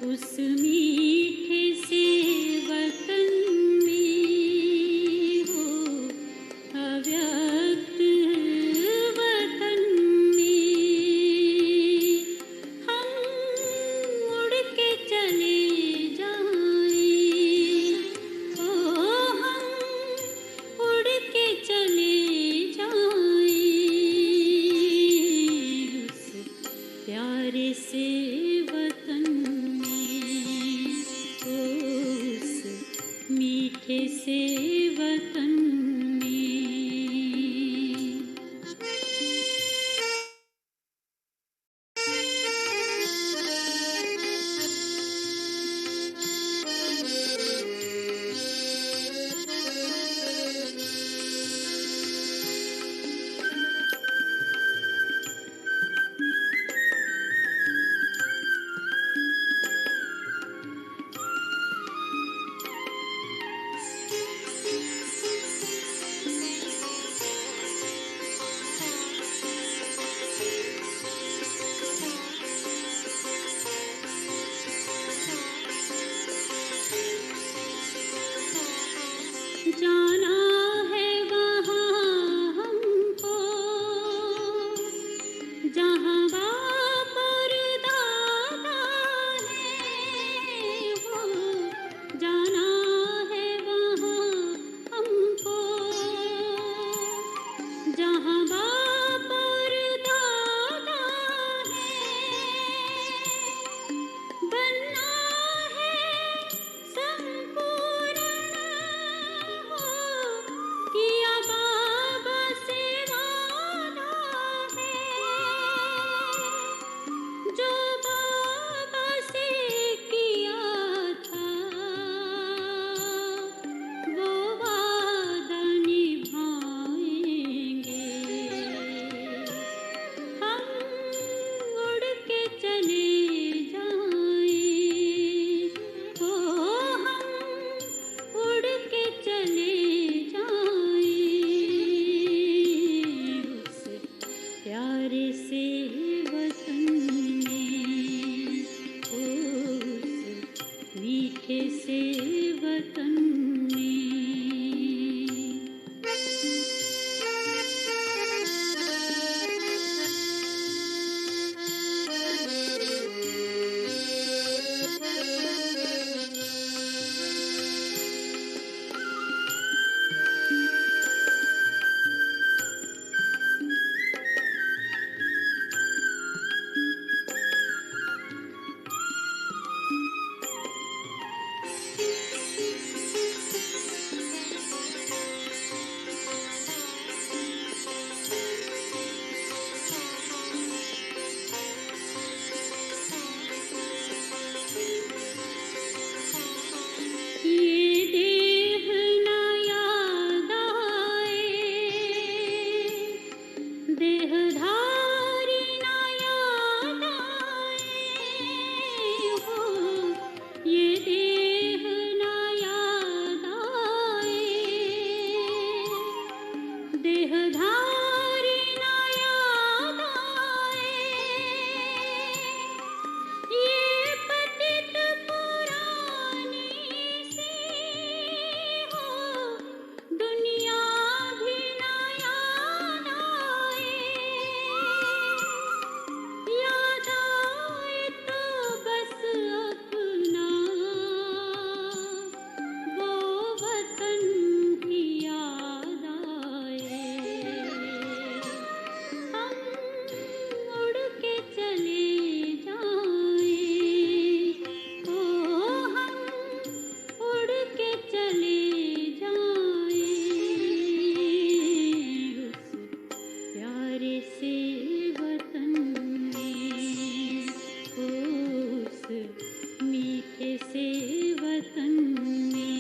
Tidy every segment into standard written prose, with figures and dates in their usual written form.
उस मीठे से वतन में हो, अव्यक्त वतन में हम उड़ के चले जाएं, ओ हम उड़ के चले जाएं उस प्यारे से वतन में, उस मीठे से वतन में। जाना है वहाँ हमको जहाँ बाप और दादा है वो, जाना है वहाँ हमको जहाँ बाप और दादा है, बनना है संपूर्ण हो, किया बाबा से वादा है, जो बाबा से किया था वो वादा निभाएंगे। हम उड़ के चले जाएं, ओ हम उड़ के चले जाएं उस प्यारे से वतन में, उस मीठे से वतन में। ये देह ना याद आए, देहधारी ना याद आए हो, ये देह ना याद आए, देहधारी ना याद आए, ये पतित पुरानी सी हो, दुनिया भी ना याद आए, याद आए तो बस अपना वो वतन ही याद आए। हम उड़ के चले जाएं, ओ हम उड़ के चले जाएं उस प्यारे से वतन में, उस मीठे से वतन में।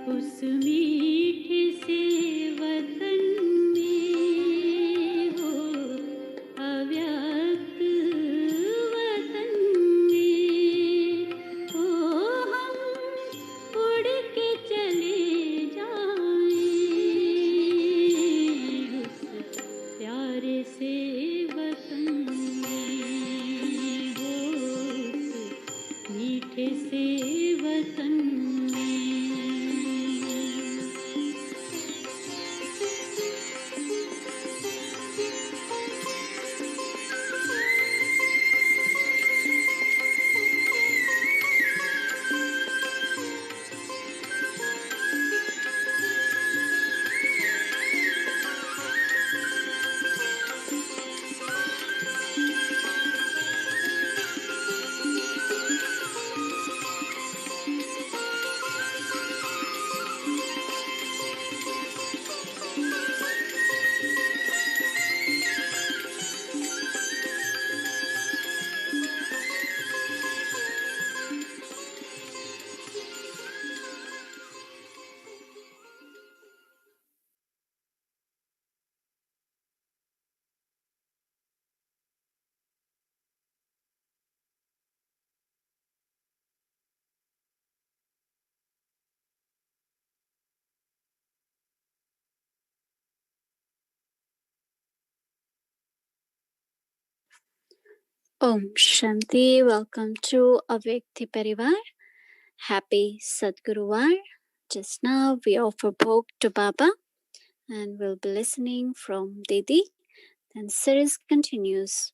उस मीठे से वतन में हो अव्यक्त वतन में हो हम उड़ के चले जाएं उस प्यारे से वतन में हो उस मीठे से वतन में Om Shanti, welcome to Avyakti Parivar. Happy Sadguruvar. Just now we offer bhog to Baba and we'll be listening from Didi. Then series continues.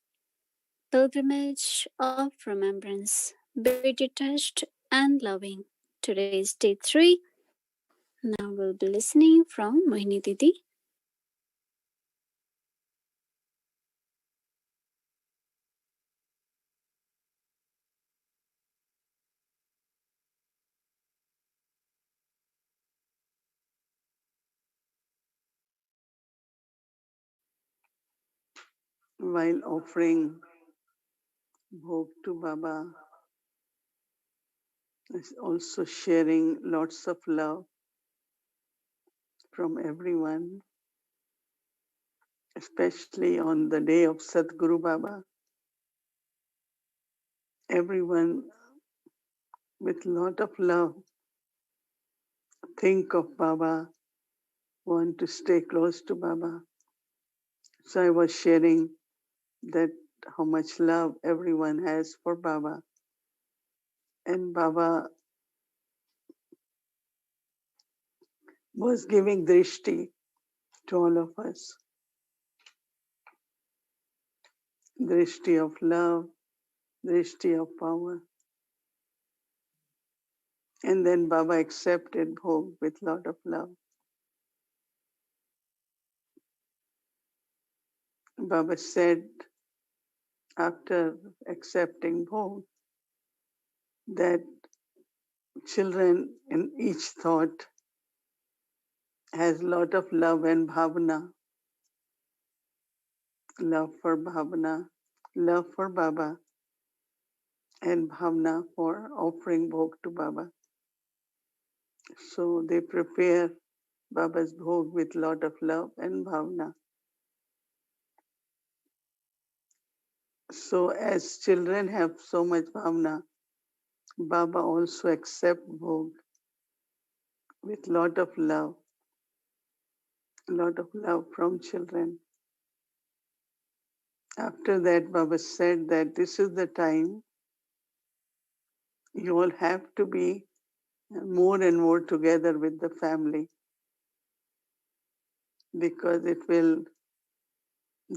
Pilgrimage of Remembrance. Be detached and loving. Today is day 3. Now we'll be listening from Mohini Didi. While offering bhog to Baba, is also sharing lots of love from everyone, especially on the day of Sadguru Baba. Everyone with lot of love think of Baba, want to stay close to Baba. So I was sharing that how much love everyone has for Baba. And Baba was giving drishti to all of us. Drishti of love, drishti of power. And then Baba accepted bhog with lot of love. Baba said after accepting bhog that children in each thought has lot of love and bhavana, love for bhavana, love for Baba, and bhavana for offering bhog to Baba. So they prepare Baba's bhog with lot of love and bhavana. So as children have so much bhavana, Baba also accept bhog with lot of love from children. After that, Baba said that this is the time you all have to be more and more together with the family because it will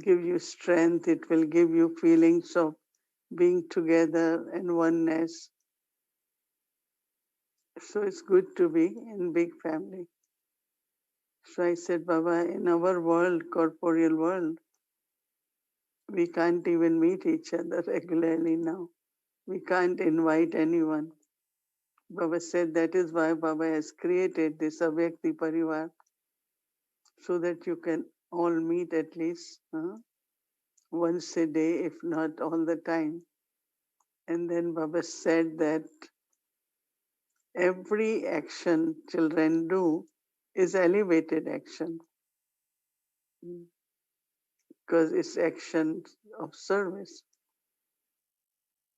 give you strength, it will give you feelings of being together and oneness. So it's good to be in big family. So I said, Baba, in our world, corporeal world, we can't even meet each other regularly now. We can't invite anyone. Baba said that is why Baba has created this Avyakti Parivar so that you can all meet at least once a day, if not all the time. And then Baba said that every action children do is elevated action because it's action of service.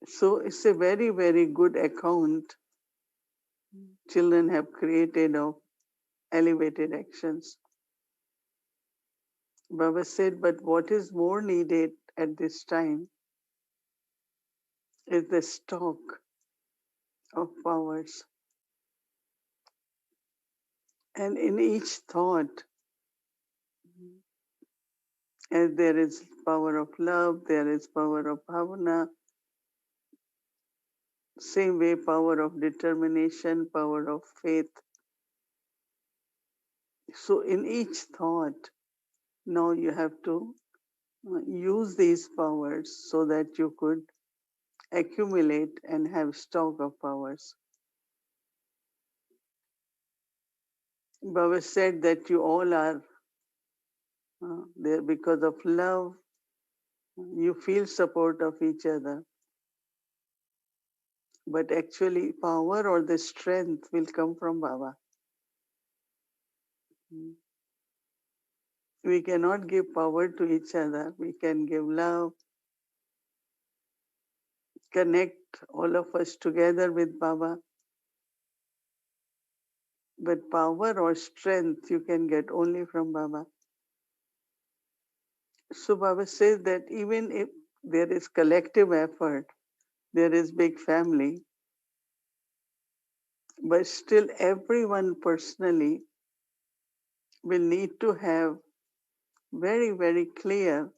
So it's a very, very good account children have created of elevated actions. Baba said, but what is more needed at this time is the stock of powers. And in each thought, as there is power of love, there is power of bhavana, same way power of determination, power of faith. So in each thought, now you have to use these powers so that you could accumulate and have stock of powers. Baba said that you all are there because of love. You feel support of each other. But actually power or the strength will come from Baba. We cannot give power to each other. We can give love, connect all of us together with Baba. But power or strength you can get only from Baba. So Baba says that even if there is collective effort, there is big family, but still everyone personally will need to have very, very clear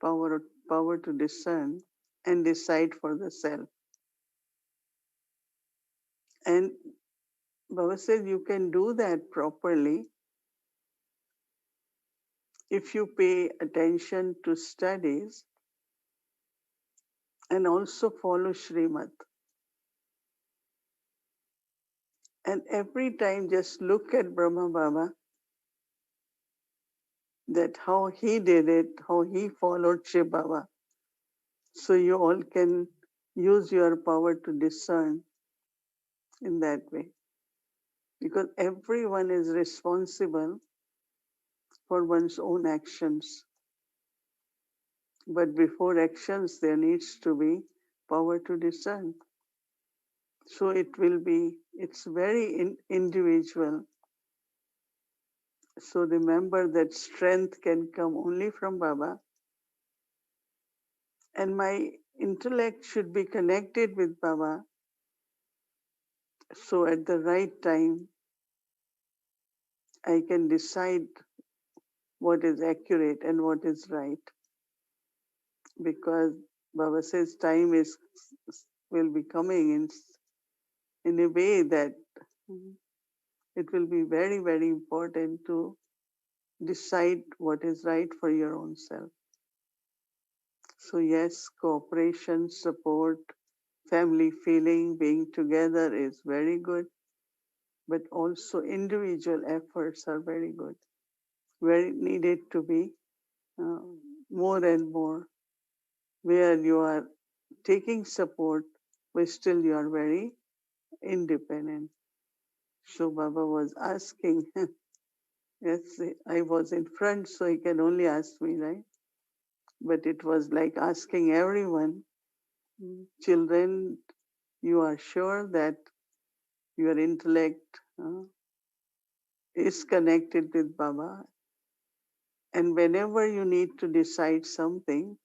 power to discern and decide for the self. And Baba says you can do that properly if you pay attention to studies and also follow Srimad. And every time just look at Brahma Baba, that how he did it, how he followed Shiv Baba. So you all can use your power to discern in that way. Because everyone is responsible for one's own actions. But before actions, there needs to be power to discern. So it's very individual. So remember that strength can come only from Baba. And my intellect should be connected with Baba. So at the right time, I can decide what is accurate and what is right. Because Baba says time will be coming in a way that it will be very, very important to decide what is right for your own self. So yes, cooperation, support, family feeling, being together is very good, but also individual efforts are very good, very needed to be uh, more and more, where you are taking support, but still you are very independent. So Baba was asking, yes, I was in front, so he can only ask me, right? But it was like asking everyone, children, you are sure that your intellect is connected with Baba. And whenever you need to decide something,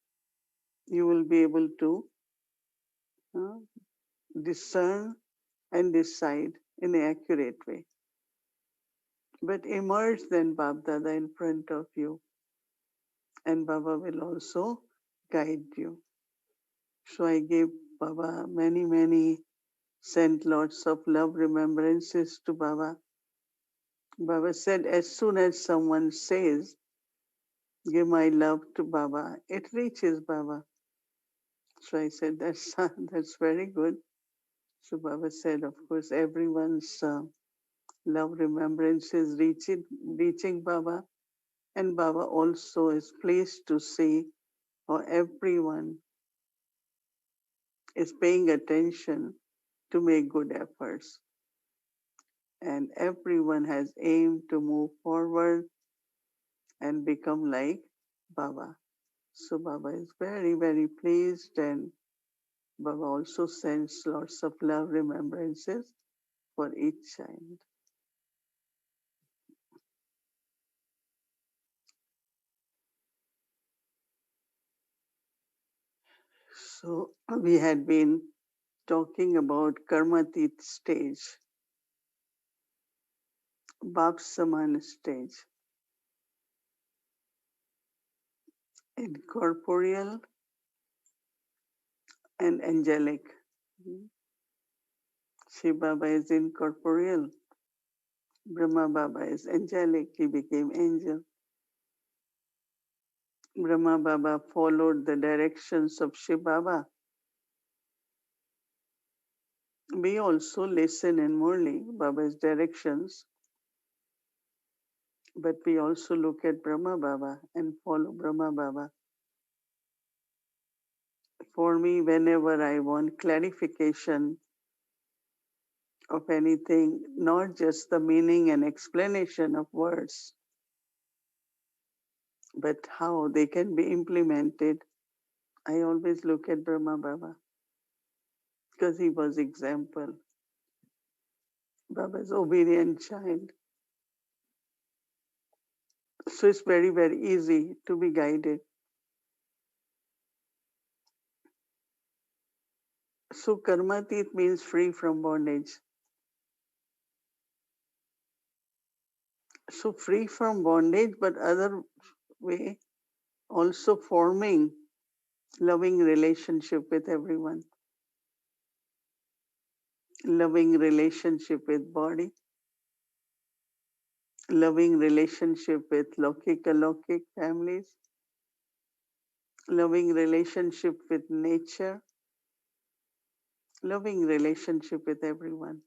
you will be able to uh, discern and decide in an accurate way. But immerse then Baba in front of you, and Baba will also guide you. So I gave Baba many, many, sent lots of love remembrances to Baba. Baba said, as soon as someone says, give my love to Baba, it reaches Baba. So I said, that's very good. So Baba said, of course, everyone's love remembrance is reaching Baba. And Baba also is pleased to see how everyone is paying attention to make good efforts. and everyone has aimed to move forward and become like Baba. So Baba is very, very pleased, and Baba also sends lots of love remembrances for each child. So we had been talking about Karmatit stage, Bab Saman stage, incorporeal and angelic. Shiv Baba is incorporeal, Brahma Baba is angelic, he became angel. Brahma Baba followed the directions of Shiv Baba. We also listen in Murli, Baba's directions, but we also look at Brahma Baba and follow Brahma Baba. For me, whenever I want clarification of anything, not just the meaning and explanation of words, but how they can be implemented, I always look at Brahma Baba because he was example. Baba's obedient child. So it's very, very easy to be guided. So karmatit means free from bondage. So free from bondage, but other way also forming loving relationship with everyone. Loving relationship with body, loving relationship with Lokik Alokik families, loving relationship with nature, loving relationship with everyone.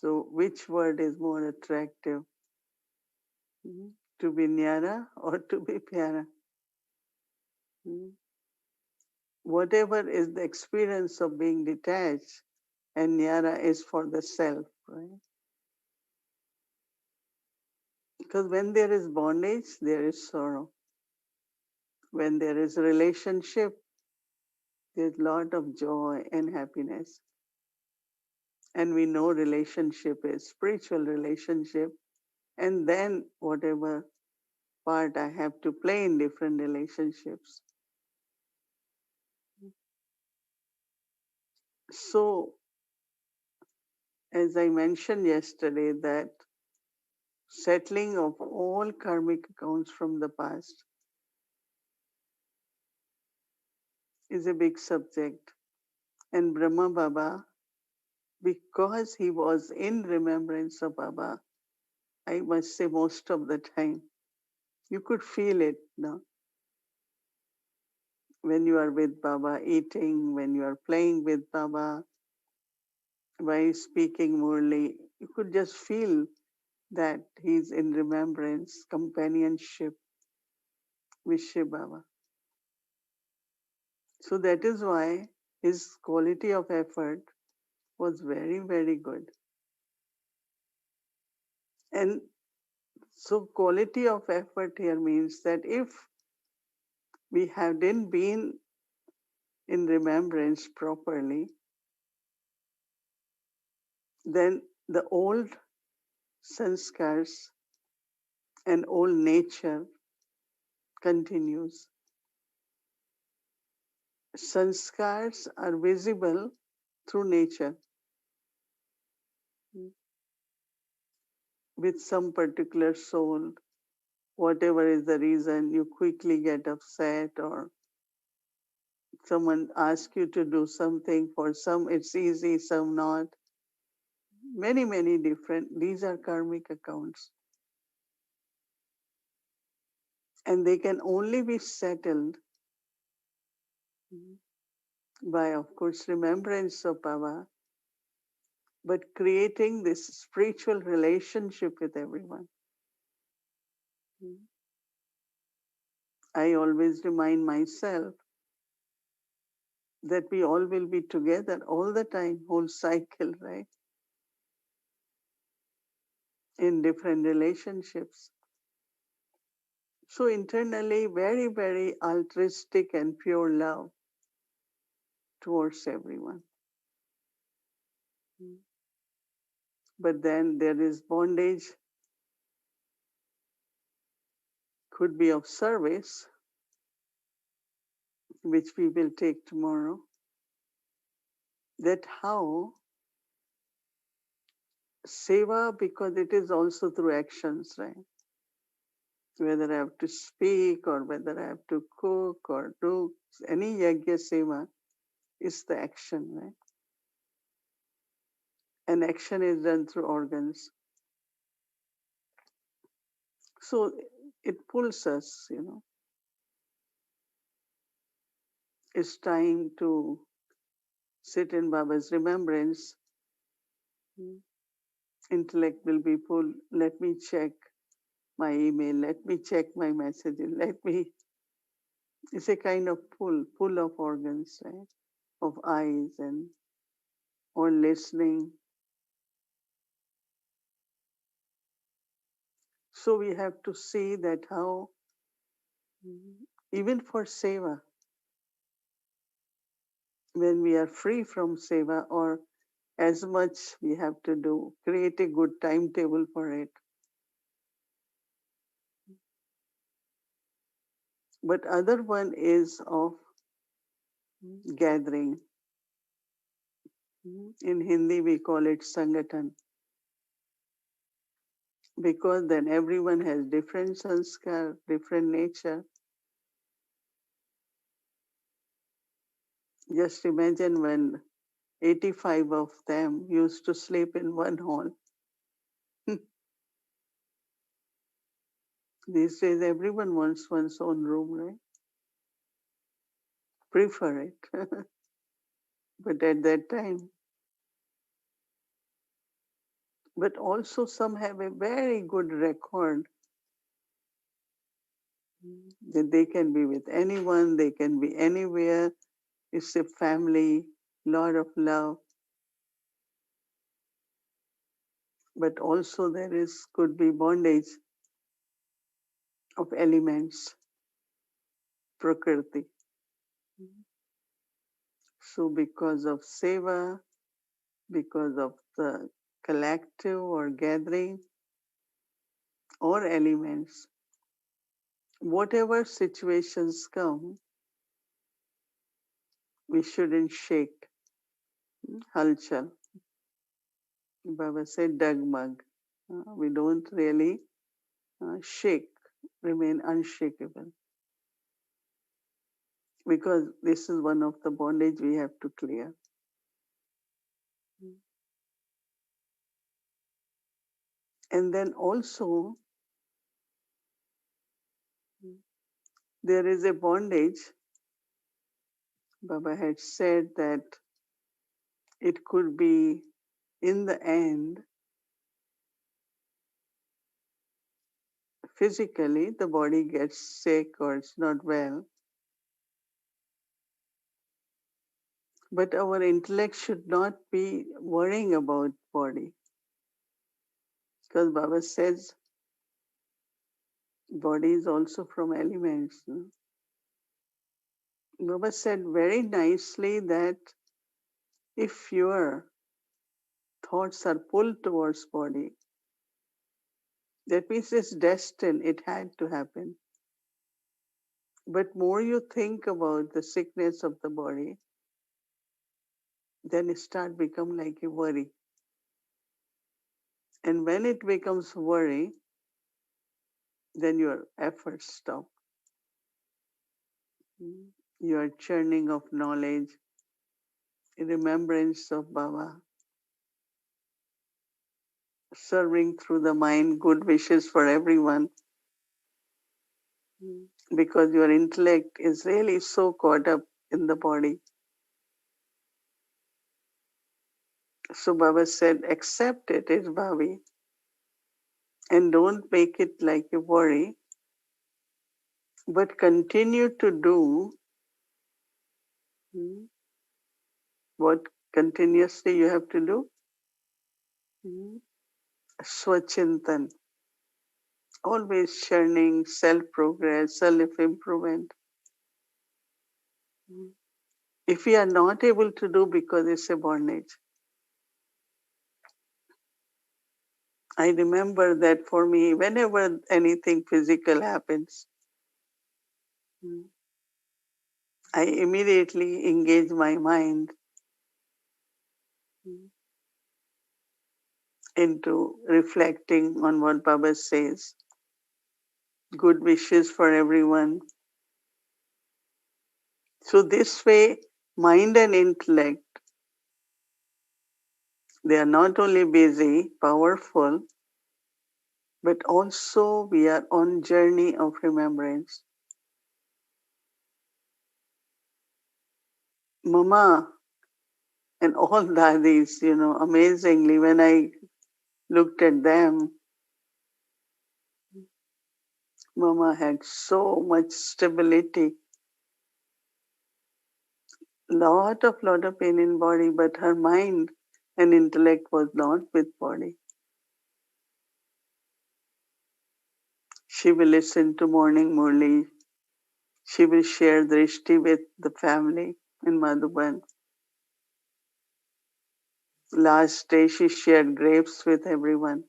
So which word is more attractive? To be nyara or to be pyara? Whatever is the experience of being detached, and nyara is for the self, right? Because when there is bondage, there is sorrow. When there is relationship, there's a lot of joy and happiness. And we know relationship is spiritual relationship. And then whatever part I have to play in different relationships. So, as I mentioned yesterday, that settling of all karmic accounts from the past is a big subject. And Brahma Baba, because he was in remembrance of Baba, I must say most of the time, you could feel it, no? When you are with Baba eating, when you are playing with Baba, by speaking Murli, you could just feel that he's in remembrance, companionship with Shiv Baba. So that is why his quality of effort was very, very good. And so quality of effort here means that if we hadn't been in remembrance properly, then the old sanskars and old nature continues. Sanskars are visible through nature. With some particular soul, whatever is the reason, you quickly get upset, or someone asks you to do something. For some it's easy, some not. Many, many different. These are karmic accounts. And they can only be settled by, of course, remembrance of Baba, but creating this spiritual relationship with everyone. I always remind myself that we all will be together all the time, whole cycle, right? in different relationships. So internally, very, very altruistic and pure love towards everyone. But then there is bondage, could be of service, which we will take tomorrow. That how seva, because it is also through actions, right? Whether I have to speak or whether I have to cook or do any yajna seva is the action, right? And action is done through organs. So it pulls us, It's time to sit in Baba's remembrance. Intellect will be pulled. Let me check my email. Let me check my messages. It's a kind of pull of organs, right? Of eyes and or listening. So we have to see that how, even for seva, when we are free from seva or as much we have to do, create a good timetable for it. But other one is of gathering. In Hindi, we call it Sangatan. Because then everyone has different sanskar, different nature. Just imagine when 85 of them used to sleep in one hall. These days, everyone wants one's own room, right? Prefer it. But at that time, but also some have a very good record that they can be with anyone, they can be anywhere. It's a family, lot of love. But also there is could be bondage of elements, prakriti. So because of seva, because of the collective or gathering or elements, whatever situations come, we shouldn't shake. Halchal. Baba said dagmag. We don't really shake, remain unshakable. Because this is one of the bondage we have to clear. And then also, there is a bondage. Baba had said that it could be in the end, physically, the body gets sick or it's not well. But our intellect should not be worrying about body. Because Baba says body is also from elements. No? Baba said very nicely that if your thoughts are pulled towards body, that means it's destined, it had to happen. But more you think about the sickness of the body, then it start become like a worry. And when it becomes worry, then your efforts stop. Your churning of knowledge, remembrance of Baba, serving through the mind good wishes for everyone. Because your intellect is really so caught up in the body. So Baba said, accept it is Bhavi and don't make it like a worry, but continue to do what continuously you have to do. Swachintan, always churning, self-progress, self-improvement. If we are not able to do because it's a bondage. I remember that for me, whenever anything physical happens, I immediately engage my mind into reflecting on what Baba says. Good wishes for everyone. So this way, mind and intellect, they are not only busy, powerful, but also we are on journey of remembrance. Mama and all dadis, amazingly, when I looked at them, Mama had so much stability, lot of pain in body, but her mind and intellect was not with body. She will listen to morning Murli. She will share drishti with the family in Madhuban. Last day she shared grapes with everyone,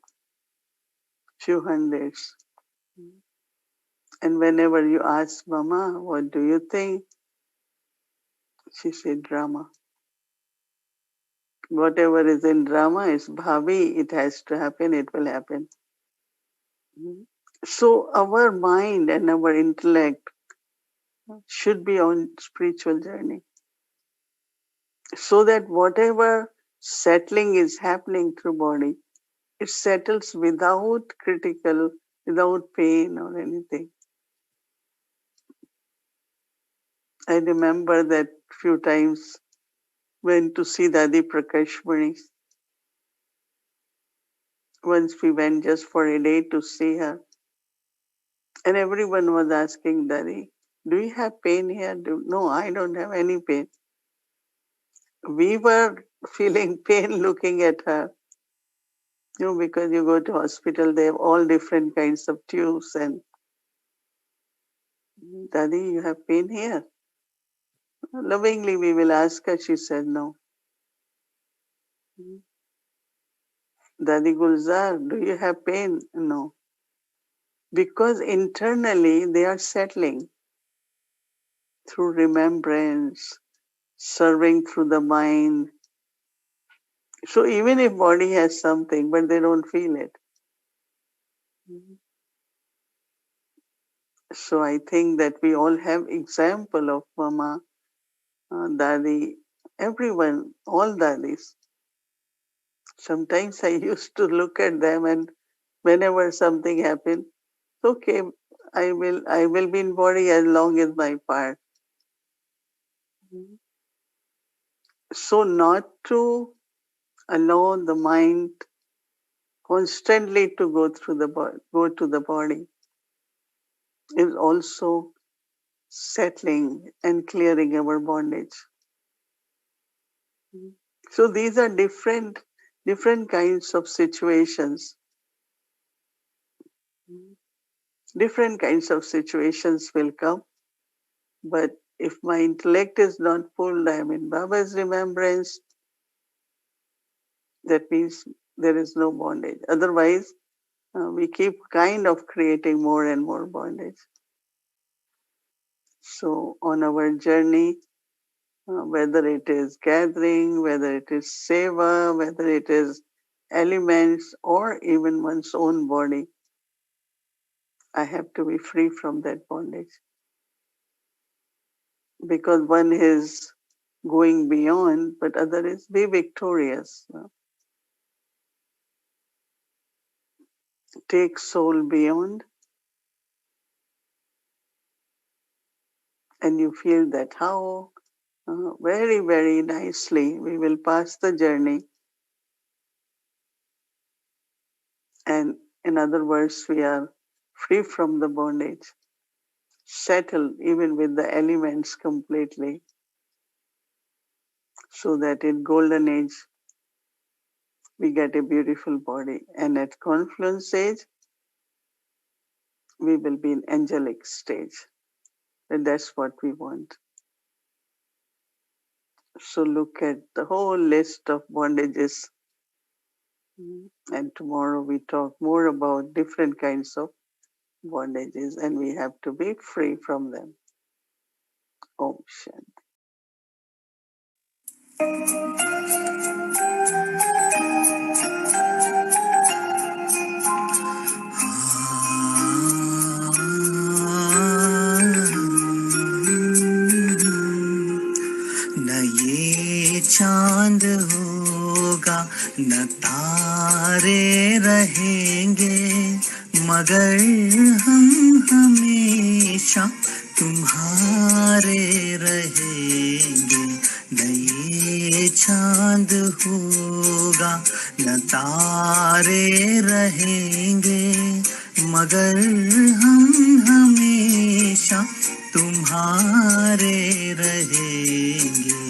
few hundreds. And whenever you ask Mama, what do you think? She said drama. Whatever is in drama is bhavi, it has to happen, it will happen. So our mind and our intellect should be on spiritual journey. So that whatever settling is happening through body, it settles without critical, without pain or anything. I remember that few times went to see Dadi Prakashmani. Once we went just for a day to see her. And everyone was asking Dadi, do you have pain here? No, I don't have any pain. We were feeling pain looking at her. Because you go to hospital, they have all different kinds of tubes and Dadi, you have pain here? Lovingly we will ask her, she said no. Dadi Gulzar, do you have pain? No. Because internally they are settling through remembrance, serving through the mind. So even if body has something, but they don't feel it. So I think that we all have example of Mama, Dadi, everyone, all Dadis. Sometimes I used to look at them and whenever something happened, okay, I will be in body as long as my part. So not to allow the mind constantly to go to the body is also settling and clearing our bondage. So these are different kinds of situations. Different kinds of situations will come, but if my intellect is not pulled, I am in Baba's remembrance, that means there is no bondage. Otherwise, we keep kind of creating more and more bondage. So on our journey, whether it is gathering, whether it is seva, whether it is elements or even one's own body, I have to be free from that bondage. Because one is going beyond, but other is be victorious. Take soul beyond, and you feel that how very, very nicely we will pass the journey. And in other words, we are free from the bondage, settled even with the elements completely, so that in golden age, we get a beautiful body. And at confluence stage, we will be in angelic stage. And that's what we want. So look at the whole list of bondages. And tomorrow we talk more about different kinds of bondages, and we have to be free from them. Om Shanti. न ये चांद होगा न तारे रहेंगे, मगर हम हमेशा तुम्हारे रहेंगे। न ये चांद होगा न तारे रहेंगे, मगर हम हमेशा तुम्हारे रहेंगे।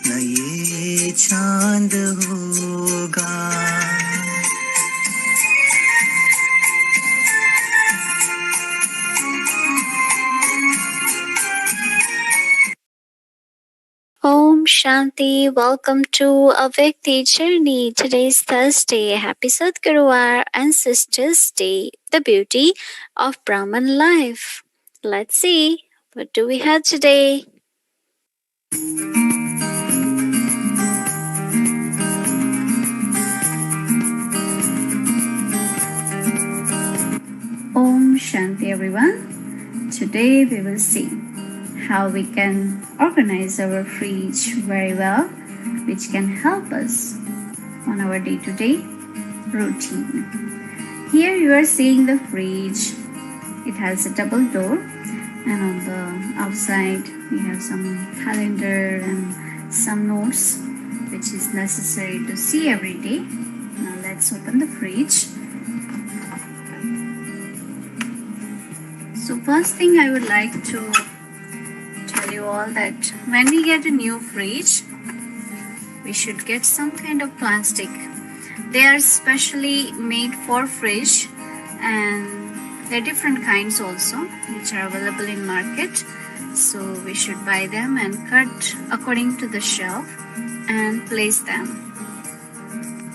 न ये चांद होगा। Om Shanti. Welcome to Avyakti Journey. Today is Thursday. Happy Sadguru, our ancestors' day, the beauty of Brahman life. Let's see, what do we have today? Om Shanti, everyone. Today we will see how we can organize our fridge very well, which can help us on our day-to-day routine. Here you are seeing the fridge. It has a double door, and on the outside we have some calendar and some notes which is necessary to see every day. Now let's open the fridge. So first thing I would like to tell you all that when we get a new fridge, we should get some kind of plastic. They are specially made for fridge, and there are different kinds also which are available in market. So we should buy them and cut according to the shelf and place them.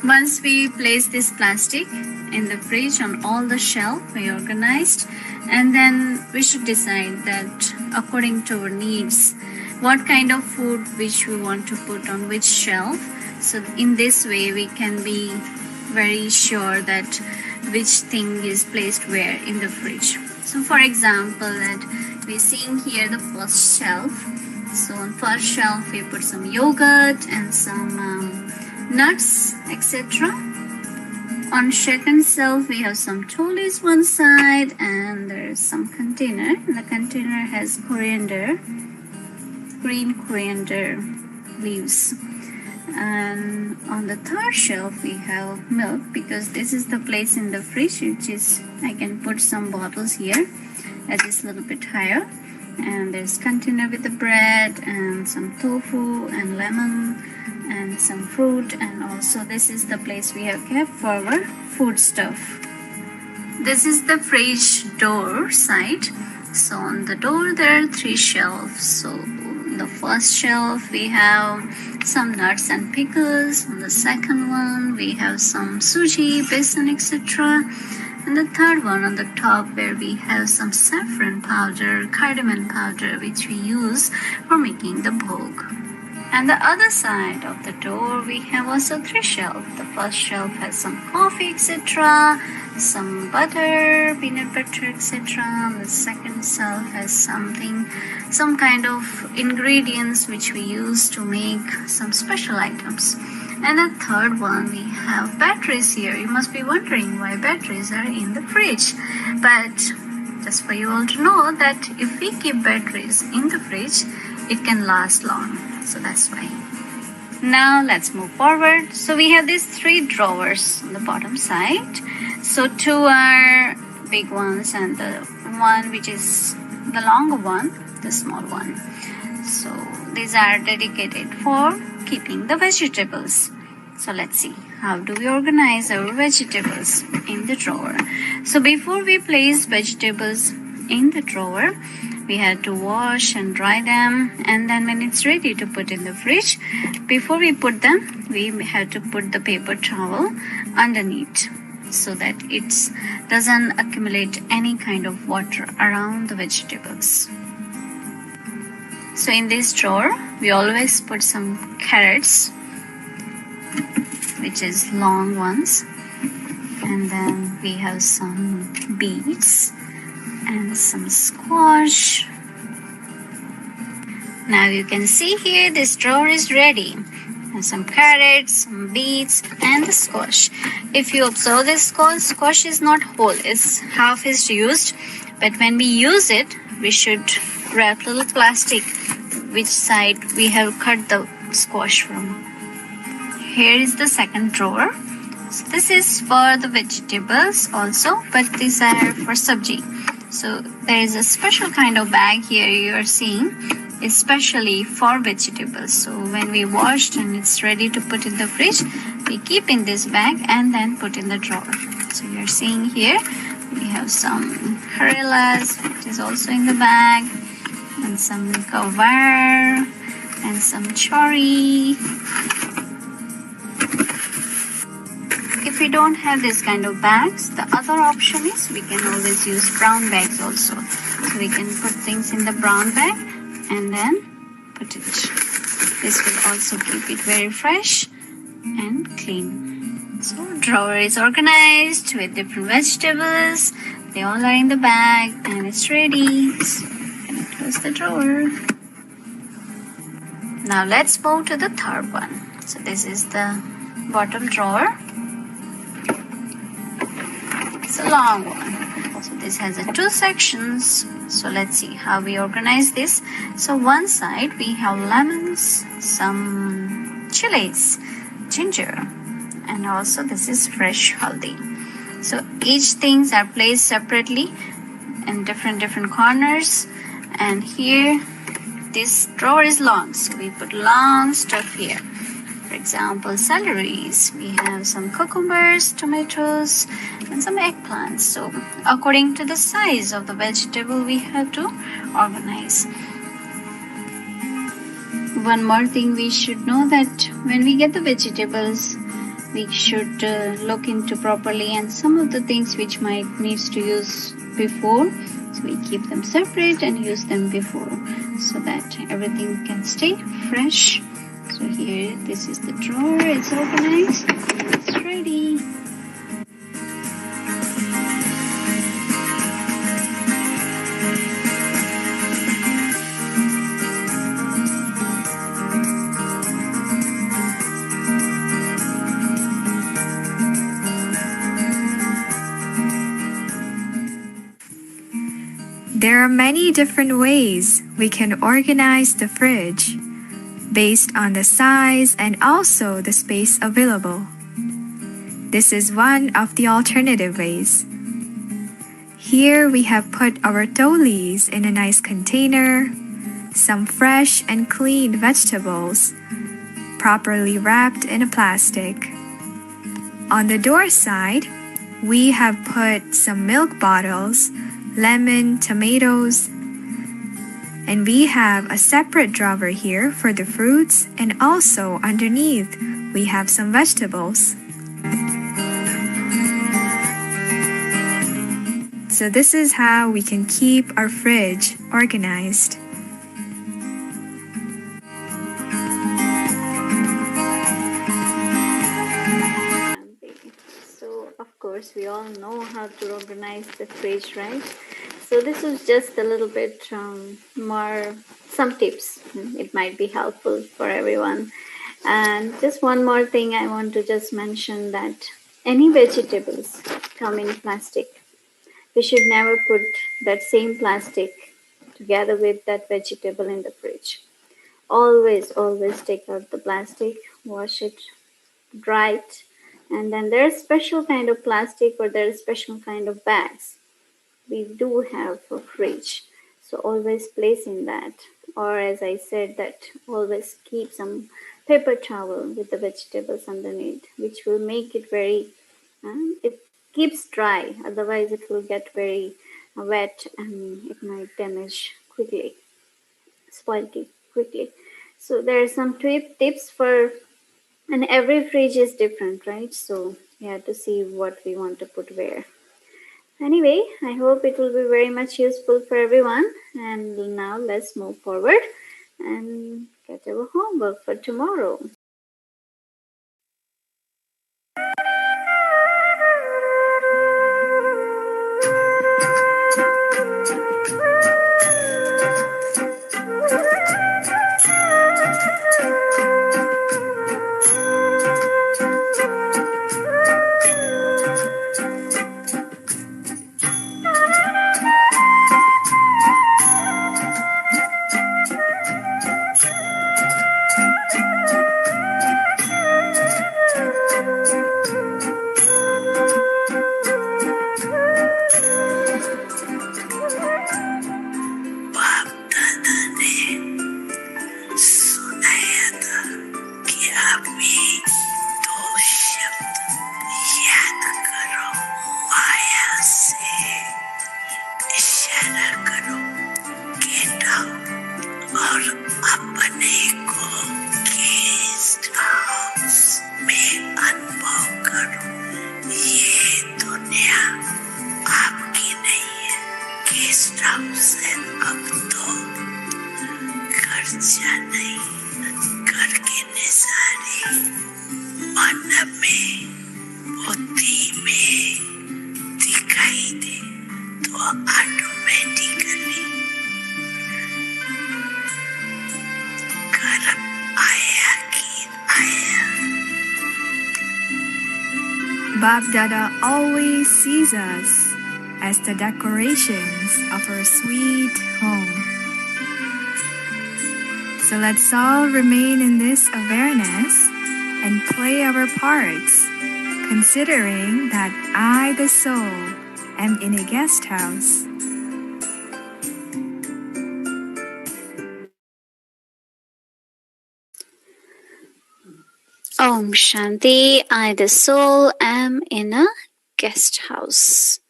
Once we place this plastic in the fridge on all the shelf, we organized, and then we should decide that according to our needs, what kind of food which we want to put on which shelf. So in this way we can be very sure that which thing is placed where in the fridge. So for example, that we're seeing here the first shelf. So on first shelf we put some yogurt and some nuts, etc. On second shelf we have some cholies one side, and there's some container. The container has coriander, green coriander leaves. And on the third shelf we have milk, because this is the place in the fridge which is I can put some bottles here that is a little bit higher. And there's container with the bread and some tofu and lemon and some fruit, and also this is the place we have kept for our food stuff. This is the fridge door side. So on the door there are 3 shelves. So the first shelf we have some nuts and pickles. On the second one we have some suji, besan, etc. And the third one on the top where we have some saffron powder, cardamom powder, which we use for making the bhog. And the other side of the door we have also 3 shelves. The first shelf has some coffee, etc., some butter, peanut butter, etc. The second shelf has some kind of ingredients which we use to make some special items. And the third one we have batteries here. You must be wondering why batteries are in the fridge. But just for you all to know that if we keep batteries in the fridge, it can last long. So that's why. Now let's move forward. So we have these 3 drawers on the bottom side. So 2 are big ones and the one which is the longer one, the small one. So these are dedicated for keeping the vegetables. So let's see how do we organize our vegetables in the drawer. So before we place vegetables in the drawer, we had to wash and dry them, and then when it's ready to put in the fridge, before we put them, we had to put the paper towel underneath so that it doesn't accumulate any kind of water around the vegetables. So in this drawer, we always put some carrots, which is long ones, and then we have some beets and some squash. Now you can see here this drawer is ready. And some carrots, some beets, and the squash. If you observe this squash is not whole, it's half is used. But when we use it, we should wrap little plastic which side we have cut the squash from. Here is the second drawer. So this is for the vegetables also, but these are for sabji. So there is a special kind of bag here you are seeing, especially for vegetables. So when we washed and it's ready to put in the fridge, we keep in this bag and then put in the drawer. So you're seeing here, we have some karelas, which is also in the bag, and some kavar, and some chori. If we don't have this kind of bags, the other option is we can always use brown bags also. So we can put things in the brown bag and then put it. This will also keep it very fresh and clean. So drawer is organized with different vegetables. They all are in the bag and it's ready. So can close the drawer. Now let's move to the third one. So this is the bottom drawer. It's a long one. So this has two sections. So let's see how we organize this. So one side we have lemons, some chilies, ginger, and also this is fresh haldi. So each things are placed separately in different corners. And here this drawer is long, so we put long stuff here. For example, celeries, we have some cucumbers, tomatoes, and some eggplants. So according to the size of the vegetable, we have to organize. One more thing we should know, that when we get the vegetables, we should look into properly, and some of the things which might needs to use before, so we keep them separate and use them before, so that everything can stay fresh. So here, this is the drawer, it's organized, it's ready. There are many different ways we can organize the fridge, based on the size and also the space available. This is one of the alternative ways. Here we have put our tolis in a nice container, some fresh and clean vegetables, properly wrapped in a plastic. On the door side, we have put some milk bottles, lemon, tomatoes, and we have a separate drawer here for the fruits, and also underneath we have some vegetables. So this is how we can keep our fridge organized. So of course we all know how to organize the fridge, right? So this is just a little bit more, some tips. It might be helpful for everyone. And just one more thing I want to just mention, that any vegetables come in plastic. We should never put that same plastic together with that vegetable in the fridge. Always take out the plastic, wash it, dry it, and then there's special kind of plastic, or there's special kind of bags we do have for fridge. So always place in that, or as I said, that always keep some paper towel with the vegetables underneath, which will make it very, it keeps dry, otherwise it will get very wet and it might damage quickly, spoil quickly. So there are some tips for, and every fridge is different, right? So you have to see what we want to put where. Anyway, I hope it will be very much useful for everyone. And now let's move forward and get our homework for tomorrow. Bab Dada always sees us as the decorations of our sweet home. So let's all remain in this awareness and play our parts, considering that I, the soul, am in a guest house. Om Shanti, I the soul am in a guest house.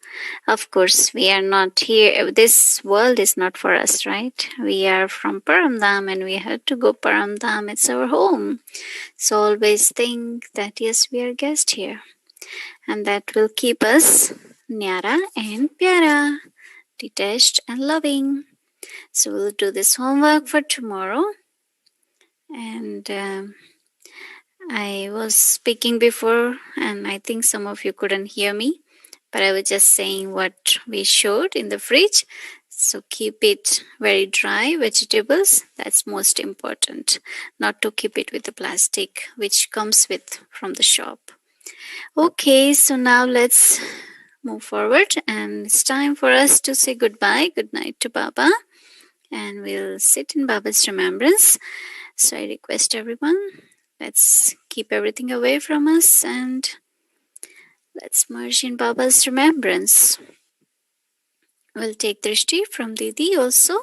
Of course, we are not here. This world is not for us, right? We are from Paramdham and we have to go Paramdham. It's our home. So always think that yes, we are guest here. And that will keep us Nyara and Pyara, detached and loving. So we'll do this homework for tomorrow. And I was speaking before and I think some of you couldn't hear me, but I was just saying what we showed in the fridge. So keep it very dry, vegetables, that's most important. Not to keep it with the plastic which comes with from the shop. Okay, so now let's move forward and it's time for us to say goodbye, good night to Baba. And we'll sit in Baba's remembrance. So I request everyone, let's keep everything away from us and let's merge in Baba's remembrance. We'll take Drishti from Didi also.